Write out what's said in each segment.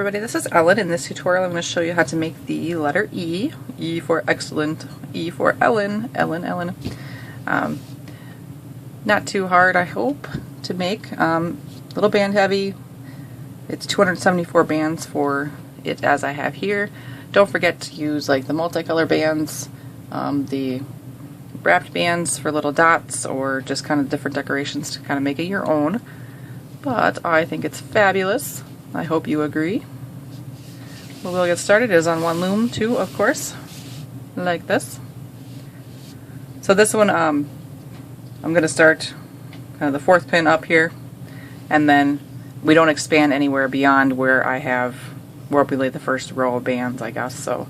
everybody, this is Ellen. In this tutorial I'm going to show you how to make the letter E. E for excellent, E for Ellen, Ellen. Not too hard, I hope, to make. Little band heavy. It's 274 bands for it as I have here. Don't forget to use like the multicolor bands, the wrapped bands for little dots, or just kind of different decorations to kind of make it your own. But I think it's fabulous. I hope you agree. What we'll get started is on one loom, too, of course, like this. So this one, I'm going to start kind of the fourth pin up here, and then we don't expand anywhere beyond where I have, where we laid the first row of bands, I guess. So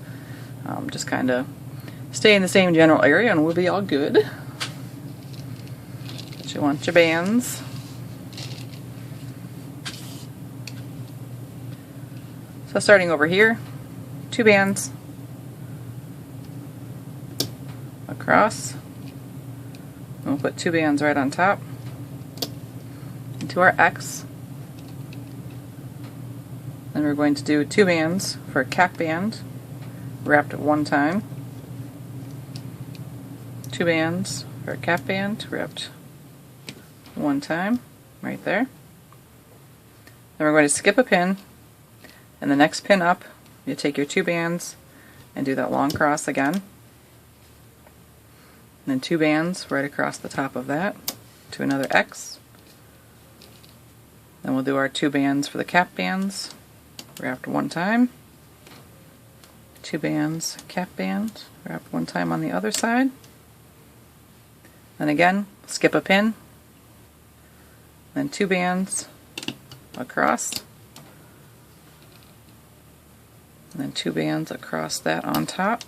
just kind of stay in the same general area and we'll be all good. But you want your bands. So starting over here, 2 bands across. We'll put 2 bands right on top into our X. Then we're going to do 2 bands for a cap band, wrapped at one time. 2 bands for a cap band, wrapped one time, right there. Then we're going to skip a pin. And the next pin up, you take your 2 bands and do that long cross again. And then 2 bands right across the top of that to another X. Then we'll do our 2 bands for the cap bands, wrapped one time. 2 bands, cap band, wrapped one time on the other side. Then again, skip a pin. Then 2 bands across. And then 2 bands across that on top.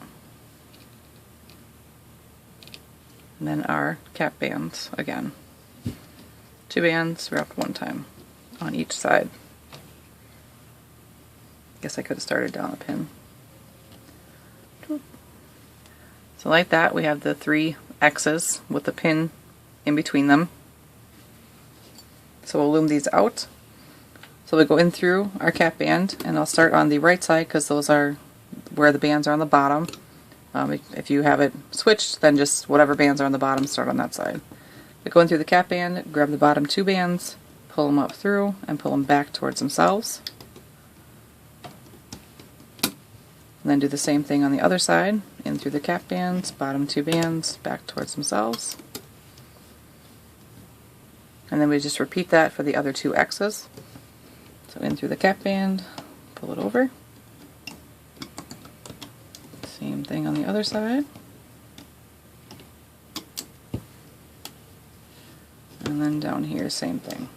And then our cap bands again. 2 bands wrapped one time on each side. Guess I could have started down a pin. So like that, we have the 3 X's with the pin in between them. So we'll loom these out. So we go in through our cap band, and I'll start on the right side because those are where the bands are on the bottom. If you have it switched, then just whatever bands are on the bottom, start on that side. But go in through the cap band, grab the bottom 2 bands, pull them up through, and pull them back towards themselves. And then do the same thing on the other side, in through the cap bands, bottom 2 bands, back towards themselves. And then we just repeat that for the other 2 X's. So in through the cap band, pull it over. Same thing on the other side. And then down here, same thing.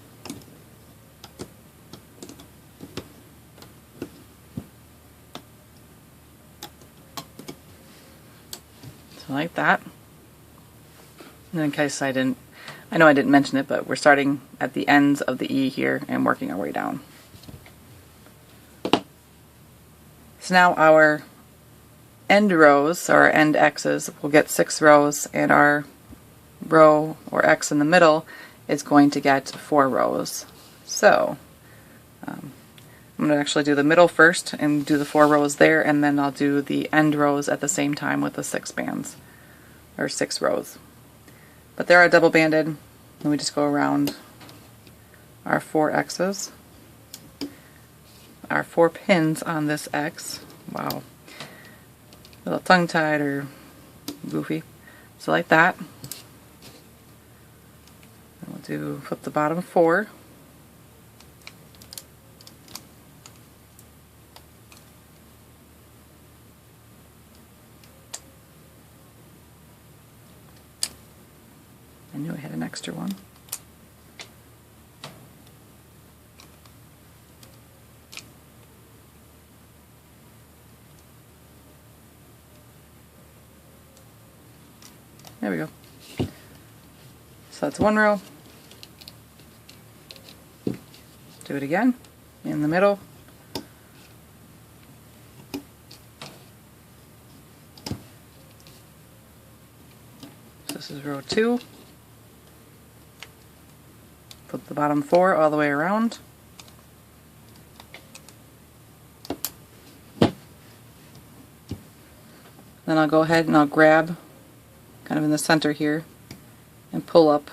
So like that. And in case I know I didn't mention it, but we're starting at the ends of the E here and working our way down. So now our end rows, or our end X's, will get 6 rows, and our row or X in the middle is going to get 4 rows. So I'm going to actually do the middle first and do the 4 rows there, and then I'll do the end rows at the same time with the 6 bands, or 6 rows. But there are double banded, and we just go around our 4 X's. Our 4 pins on this X. Wow. A little tongue-tied or goofy. So like that. And we'll flip the bottom 4. I knew I had an extra one. There we go. So that's 1 row. Do it again in the middle. So this is row 2. Put the bottom 4 all the way around. Then I'll go ahead and I'll grab kind of in the center here and pull up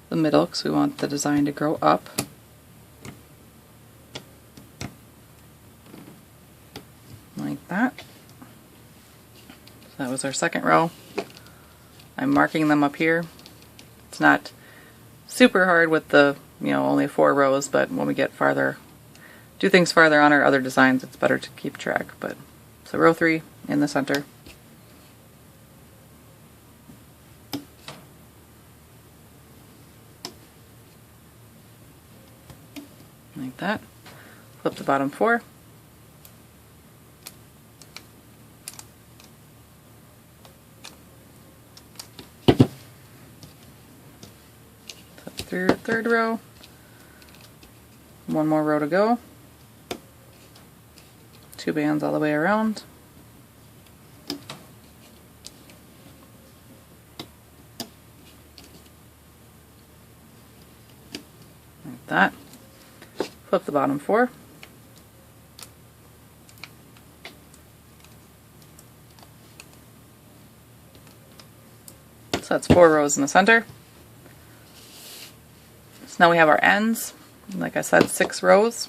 the middle because we want the design to grow up. Like that. So that was our second row. I'm marking them up here. It's not super hard with the, only 4 rows, but when we get farther, do things farther on our other designs, it's better to keep track. But so row 3 in the center. Like that. Flip the bottom 4. Third row. 1 more row to go. 2 bands all the way around. Like that. Flip the bottom 4. So that's 4 rows in the center. So now we have our ends. Like I said, 6 rows.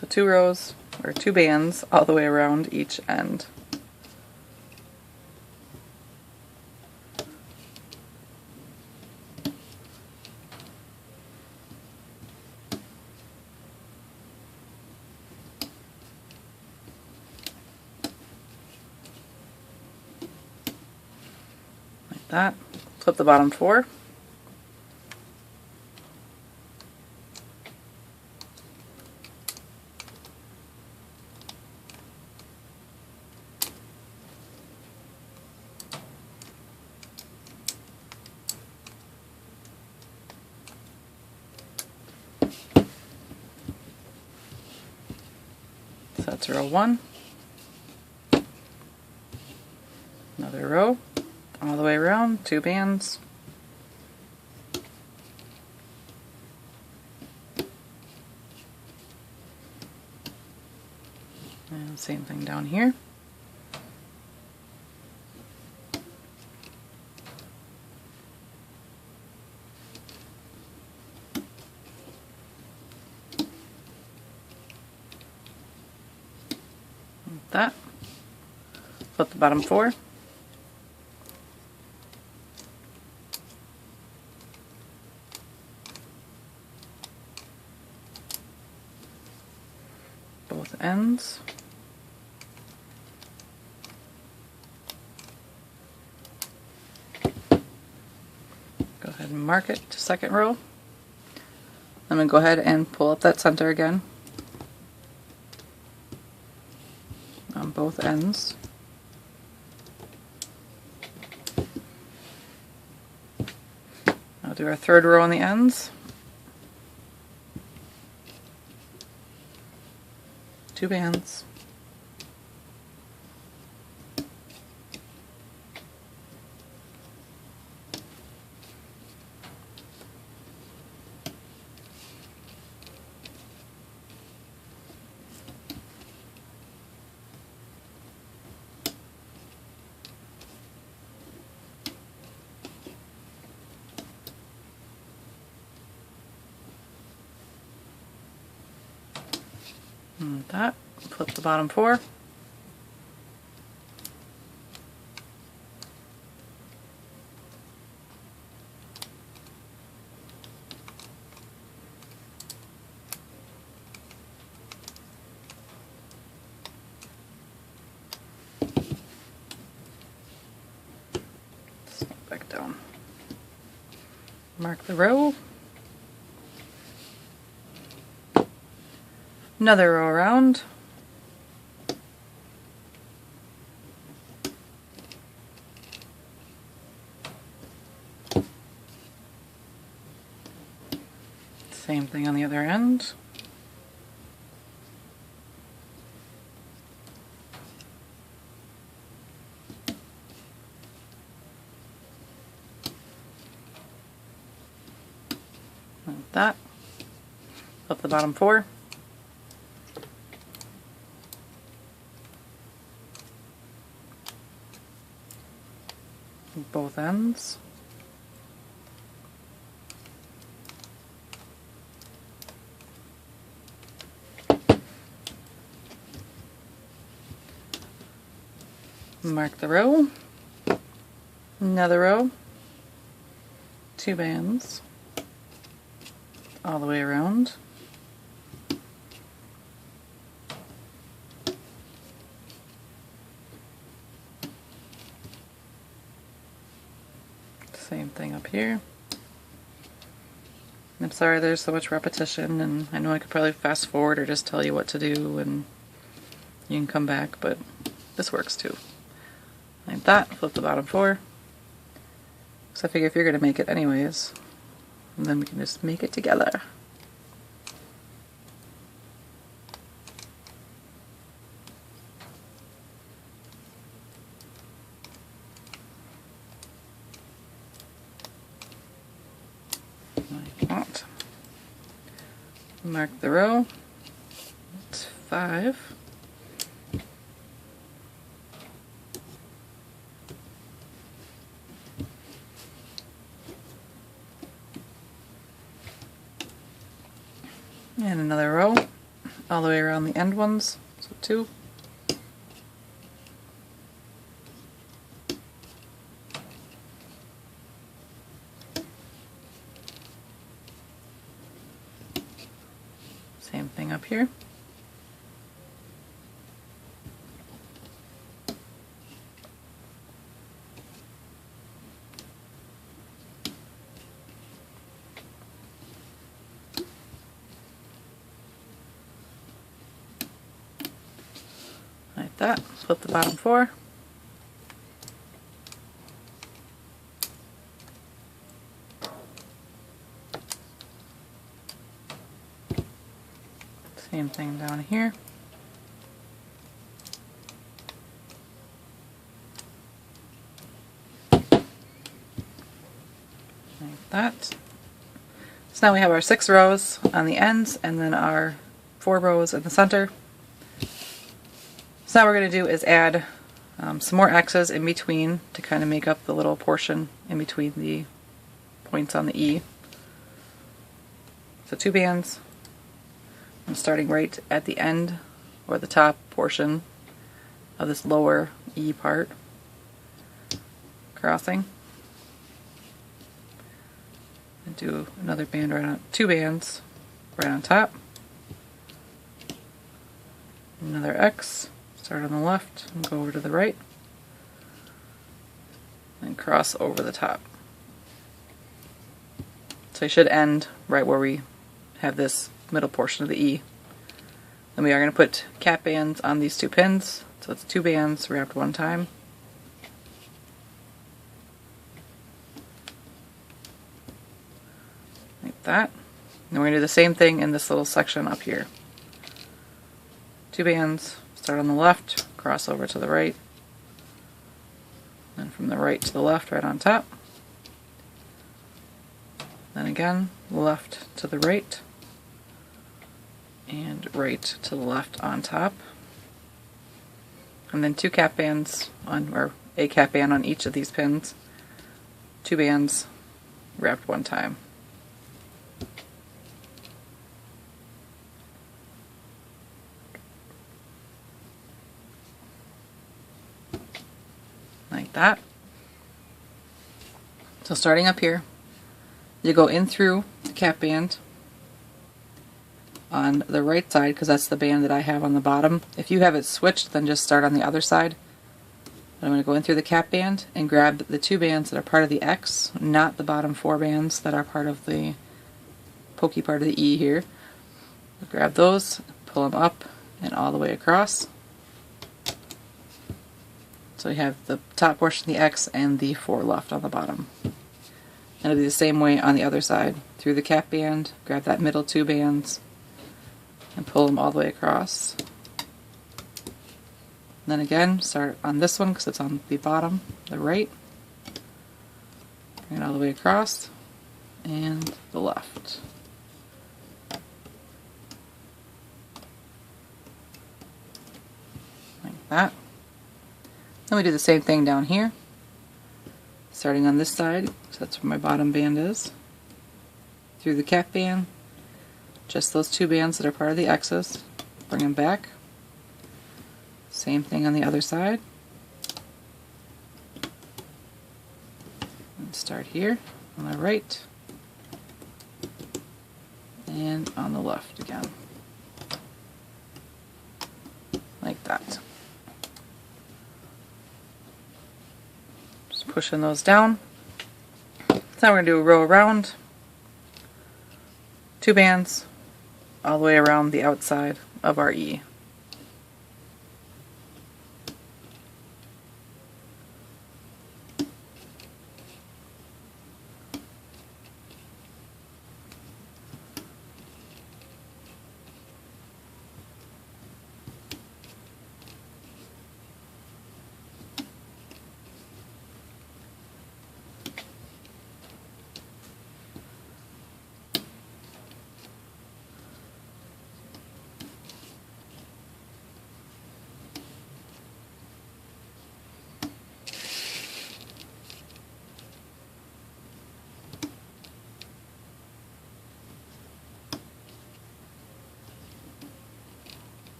So 2 rows, or 2 bands all the way around each end. Like that. Flip the bottom 4. So that's row 1. Another row, all the way around, 2 bands. And same thing down here. Like that. Flip the bottom 4. Both ends. Go ahead and mark it to second row. I'm going to go ahead and pull up that center again on both ends. I'll do our third row on the ends. 2 bands. Like that. Flip the bottom 4. Snip back down. Mark the row. Another row around. Same thing on the other end. Like that. Flip the bottom 4. both ends. Mark the row, another row, 2 bands all the way around. Same thing up here. I'm sorry there's so much repetition, and I know I could probably fast forward or just tell you what to do and you can come back, but this works too. Like that, flip the bottom 4. So I figure if you're going to make it anyways, then we can just make it together. Like that. Mark the row. It's 5. And another row all the way around the end ones, so 2. Same thing up here. Like that, flip the bottom 4. Same thing down here. Like that. So now we have our 6 rows on the ends and then our 4 rows in the center. So now what we're going to do is add some more X's in between to kind of make up the little portion in between the points on the E. So 2 bands. I'm starting right at the end or the top portion of this lower E part, crossing. And do another band right on, 2 bands right on top. Another X. Start on the left and go over to the right, and cross over the top. So you should end right where we have this middle portion of the E. Then we are going to put cap bands on these 2 pins, so it's 2 bands wrapped one time. Like that. And we're going to do the same thing in this little section up here. 2 bands. Start on the left, cross over to the right, and from the right to the left, right on top. Then again, left to the right, and right to the left on top. And then 2 cap bands on, or a cap band on each of these pins. 2 bands wrapped one time. Like that. So starting up here, you go in through the cap band on the right side, because that's the band that I have on the bottom. If you have it switched, then just start on the other side. But I'm going to go in through the cap band and grab the 2 bands that are part of the X, not the bottom 4 bands that are part of the pokey part of the E here. I'll grab those, pull them up and all the way across. So you have the top portion of the X and the 4 left on the bottom. And it'll be the same way on the other side. Through the cap band, grab that middle 2 bands and pull them all the way across. And then again, start on this one because it's on the bottom, the right. Bring it all the way across and the left. Like that. Then we do the same thing down here. starting on this side, so that's where my bottom band is, through the cap band, just those 2 bands that are part of the X's, bring them back, same thing on the other side, and start here on the right, and on the left again, like that. Just pushing those down. So now we're going to do a row around, 2 bands all the way around the outside of our E.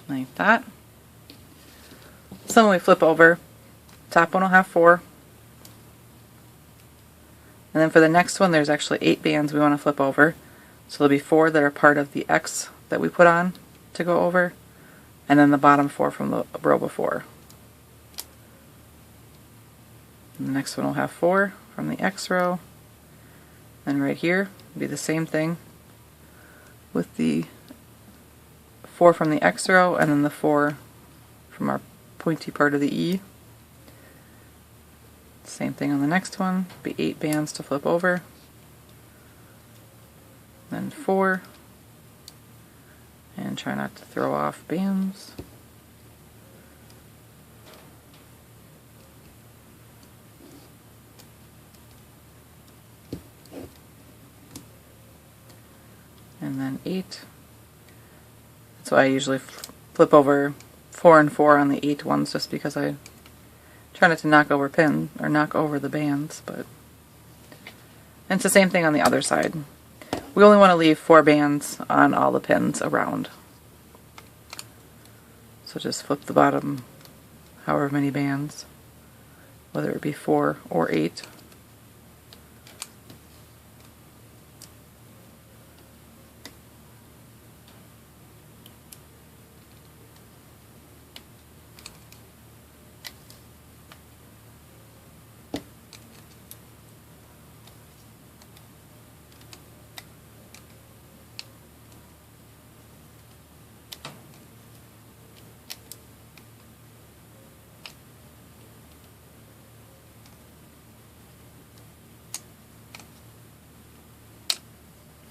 Like that. So when we flip over, top one will have 4. And then for the next one, there's actually 8 bands we want to flip over. So there'll be 4 that are part of the X that we put on to go over, and then the bottom 4 from the row before. And the next one will have 4 from the X row. And right here will be the same thing with the 4 from the X row, and then the 4 from our pointy part of the E. Same thing on the next one, be 8 bands to flip over, then 4, and try not to throw off bands. And then 8. So I usually flip over 4 and 4 on the 8 ones, just because I try not to knock over pin or knock over the bands. But and it's the same thing on the other side. We only want to leave 4 bands on all the pins around. So just flip the bottom however many bands, whether it be 4 or 8.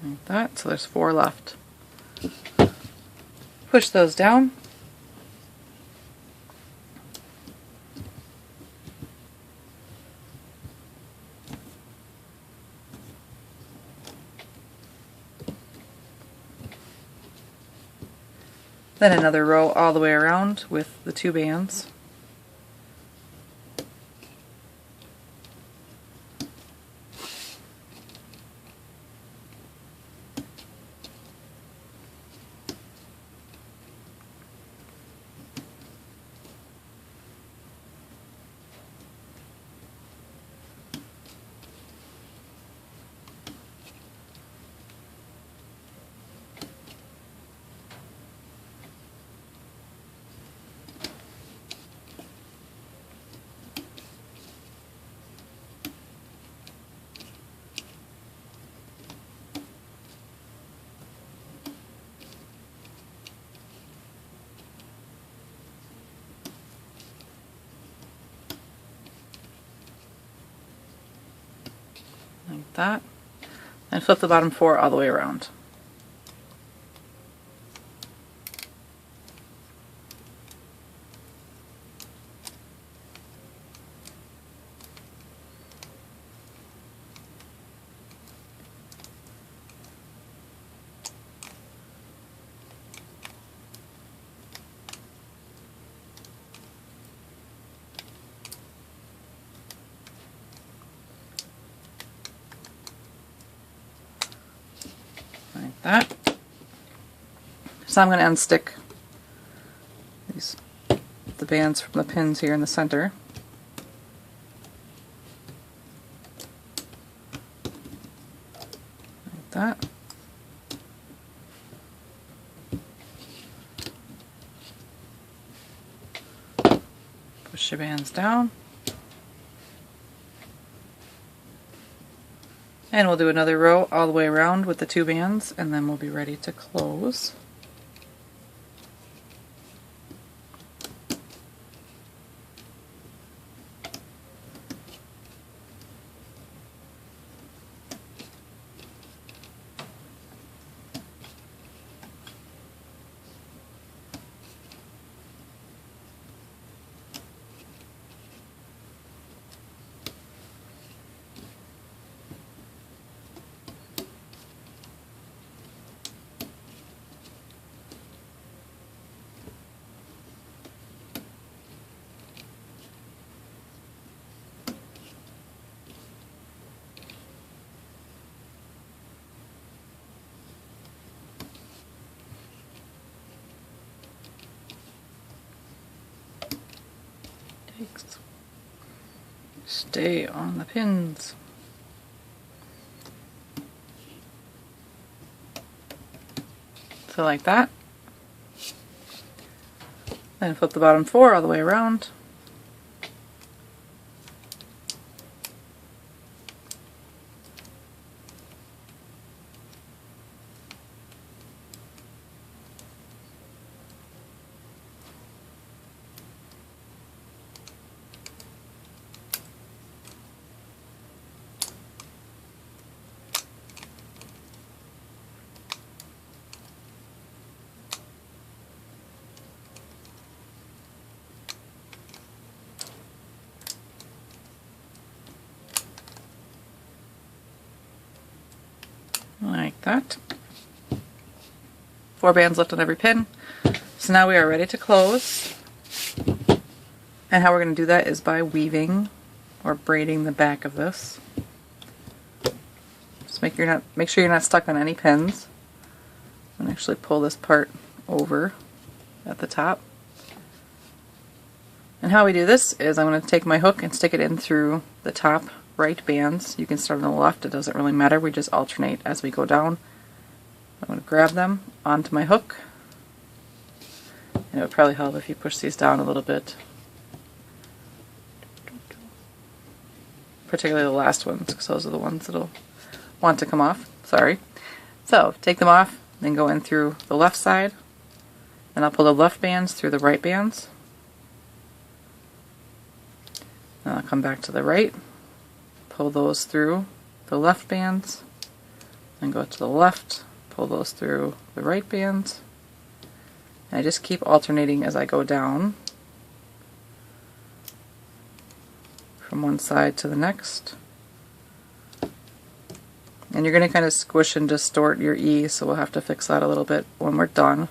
Like that, so there's 4 left. Push those down. Then another row all the way around with the 2 bands. Like that, and flip the bottom 4 all the way around. that. So I'm going to unstick the bands from the pins here in the center. Like that. Push your bands down. And we'll do another row all the way around with the 2 bands, and then we'll be ready to close. Stay on the pins. So like that. Then flip the bottom 4 all the way around. Like that. 4 bands left on every pin. So now we are ready to close. And how we're going to do that is by weaving or braiding the back of this. Just make sure you're not stuck on any pins. And actually pull this part over at the top. And how we do this is I'm going to take my hook and stick it in through the top right bands. You can start on the left, it doesn't really matter, we just alternate as we go down. I'm going to grab them onto my hook, and it would probably help if you push these down a little bit, particularly the last ones, because those are the ones that'll want to come off. Sorry. So take them off, then go in through the left side, and I'll pull the left bands through the right bands, and I'll come back to the right, pull those through the left bands, and go to the left, pull those through the right bands. And I just keep alternating as I go down from one side to the next. And you're going to kind of squish and distort your E, so we'll have to fix that a little bit when we're done.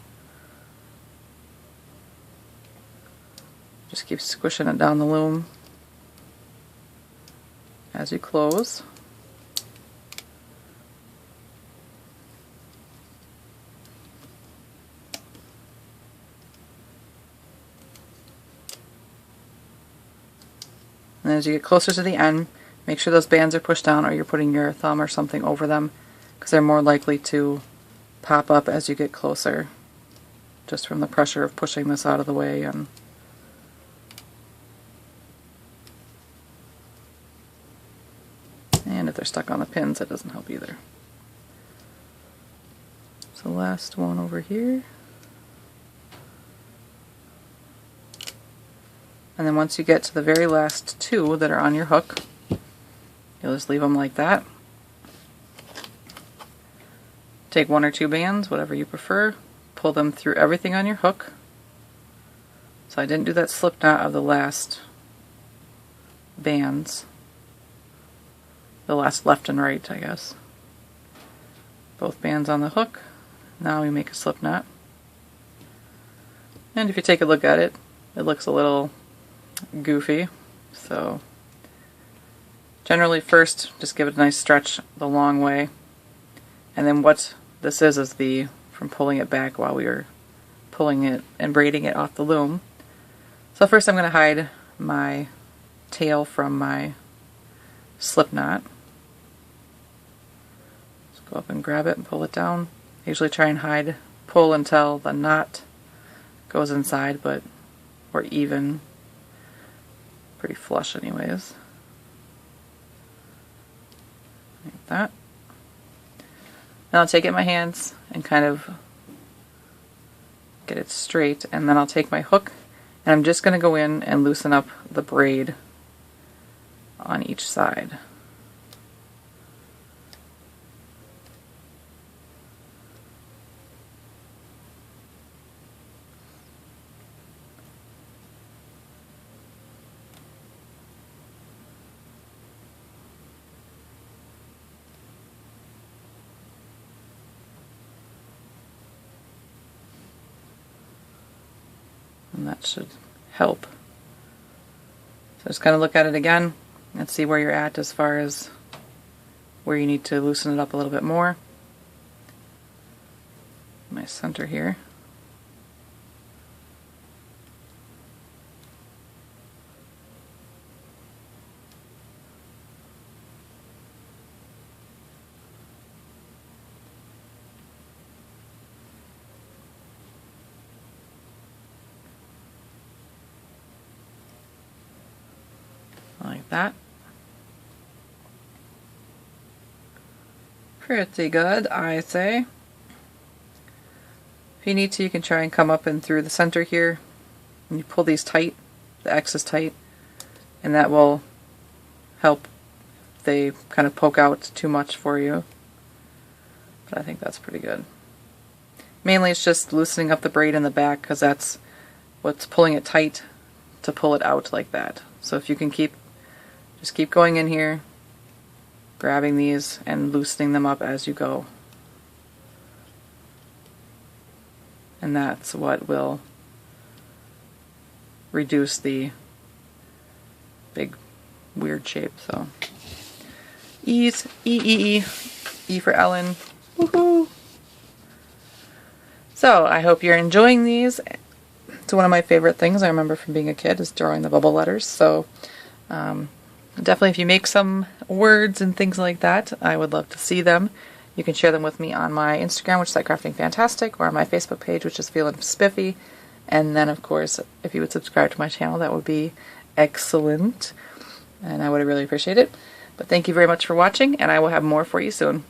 Just keep squishing it down the loom as you close. And as you get closer to the end, make sure those bands are pushed down, or you're putting your thumb or something over them, because they're more likely to pop up as you get closer, just from the pressure of pushing this out of the way. And if they're stuck on the pins, that doesn't help either. So last one over here. And then once you get to the very last 2 that are on your hook, you'll just leave them like that. Take 1 or 2 bands, whatever you prefer, pull them through everything on your hook. So I didn't do that slip knot of the last bands. The last left and right, I guess. Both bands on the hook. Now we make a slip knot. And if you take a look at it, it looks a little goofy. So generally first, just give it a nice stretch the long way. And then what this is the from pulling it back while we were pulling it and braiding it off the loom. So first I'm going to hide my tail from my slip knot. Just go up and grab it and pull it down. I usually try and pull until the knot goes inside, but we're even, pretty flush anyways. Like that. Now I'll take it in my hands and kind of get it straight, and then I'll take my hook and I'm just going to go in and loosen up the braid on each side. And that should help. So just kind of look at it again and see where you're at as far as where you need to loosen it up a little bit more. My center here. Like that. Pretty good, I say. If you need to, you can try and come up and through the center here. And you pull these tight, the X is tight, and that will help if they kind of poke out too much for you. But I think that's pretty good. Mainly it's just loosening up the braid in the back, because that's what's pulling it tight to pull it out like that. So if you can just keep going in here, grabbing these and loosening them up as you go. And that's what will reduce the big weird shape. So E's, E for Ellen. Woohoo! So I hope you're enjoying these. It's one of my favorite things I remember from being a kid is drawing the bubble letters. So definitely if you make some words and things like that, I would love to see them. You can share them with me on my Instagram, which is Crafting Fantastic, or on my Facebook page, which is feelinspiffy. And then, of course, if you would subscribe to my channel, that would be excellent. And I would really appreciate it. But thank you very much for watching, and I will have more for you soon.